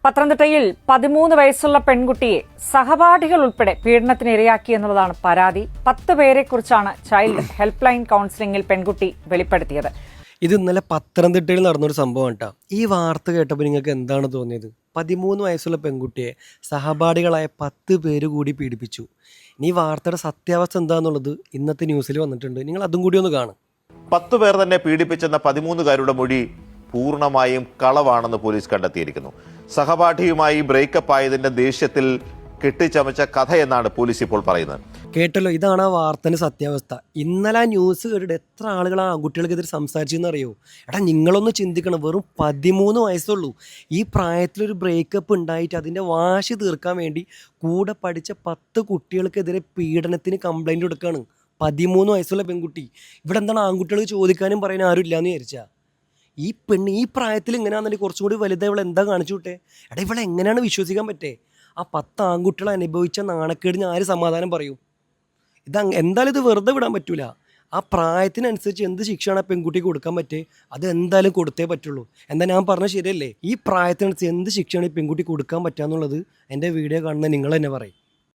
പത്തനംതിട്ടയിൽ 13 വയസ്സുള്ള പെൺകുട്ടിയെ സഹപാഠികൾ ഉൾപ്പെടെ പീഡനത്തിന് ഇരയാക്കി എന്നുള്ളതാണ് പരാതി. 10 പേരെക്കുറിച്ചാണ് ചൈൽഡ് ഹെൽപ്പ് ലൈൻ കൗൺസിലിംഗിൽ പെൺകുട്ടി വെളിപ്പെടുത്തിയത്. ഇത് ഇന്നലെ പത്തനംതിട്ടയിൽ നടന്നൊരു സംഭവം കേട്ടോ. ഈ വാർത്ത കേട്ടപ്പോൾ നിങ്ങൾക്ക് എന്താണ് തോന്നിയത്? 13 വയസ്സുള്ള പെൺകുട്ടിയെ സഹപാഠികളായ 10 പേര് കൂടി പീഡിപ്പിച്ചു. ഇനി ഈ വാർത്തയുടെ സത്യാവസ്ഥ എന്താണെന്നുള്ളത് ഇന്നത്തെ ന്യൂസിൽ വന്നിട്ടുണ്ട്. നിങ്ങൾ അതും കൂടി ഒന്ന് കാണും. 10 പേർ തന്നെ പീഡിപ്പിച്ചെന്ന 13കാരുടെ മൊഴി പൂർണ്ണമായും കളവാണെന്ന് പോലീസ് കണ്ടെത്തിയിരിക്കുന്നു. സഹപാഠിയുമായി ബ്രേക്കപ്പ് ആയതിന്റെ ദേഷ്യത്തിൽ കെട്ടിച്ചമച്ച കഥയെന്നാണ് പോലീസ് ഇപ്പോൾ പറയുന്നത്. കേട്ടല്ലോ, ഇതാണ് ആ വാർത്തയുടെ സത്യാവസ്ഥ. ഇന്നലെ ആ ന്യൂസ് കേട്ടിട്ട് എത്ര ആളുകൾ ആ ആൺകുട്ടികൾക്കെതിരെ സംസാരിച്ചെന്നറിയോ? എടാ, നിങ്ങളൊന്ന് ചിന്തിക്കണം. വെറും 13 വയസ്സുള്ളൂ. ഈ പ്രായത്തിലൊരു ബ്രേക്കപ്പ് ഉണ്ടായിട്ട് അതിൻ്റെ വാശി തീർക്കാൻ വേണ്ടി കൂടെ പഠിച്ച 10 കുട്ടികൾക്കെതിരെ പീഡനത്തിന് കംപ്ലൈൻറ്റ് കൊടുക്കുകയാണ്. 13 വയസ്സുള്ള പെൺകുട്ടി. ഇവിടെ എന്താണ് ആൺകുട്ടികൾ ചോദിക്കാനും പറയാനും ആരും ഇല്ലയെന്ന് വിചാരിച്ചാൽ? ഈ പെണ്ണ് ഈ പ്രായത്തിൽ ഇങ്ങനെയാണെന്നുണ്ടെങ്കിൽ കുറച്ചും കൂടി വലുതായി ഇവളെ എന്താ കാണിച്ചു വിട്ടേ? എടാ, ഇവളെ എങ്ങനെയാണ് വിശ്വസിക്കാൻ പറ്റേ? ആ 10 ആൺകുട്ടികൾ അനുഭവിച്ച നാണക്കേടിന് ആര് സമാധാനം പറയൂ? എന്തായാലും ഇത് വെറുതെ വിടാൻ പറ്റൂല. ആ പ്രായത്തിനനുസരിച്ച് എന്ത് ശിക്ഷയാണ് ആ പെൺകുട്ടിക്ക് കൊടുക്കാൻ പറ്റേ? അത് എന്തായാലും കൊടുത്തേ പറ്റുള്ളൂ. എന്താ ഞാൻ പറഞ്ഞത് ശരിയല്ലേ? ഈ പ്രായത്തിനനുസരിച്ച് എന്ത് ശിക്ഷയാണ് ഈ പെൺകുട്ടി കൊടുക്കാൻ പറ്റുക എന്നുള്ളത് എൻ്റെ വീഡിയോ കാണുന്ന നിങ്ങൾ തന്നെ പറയും.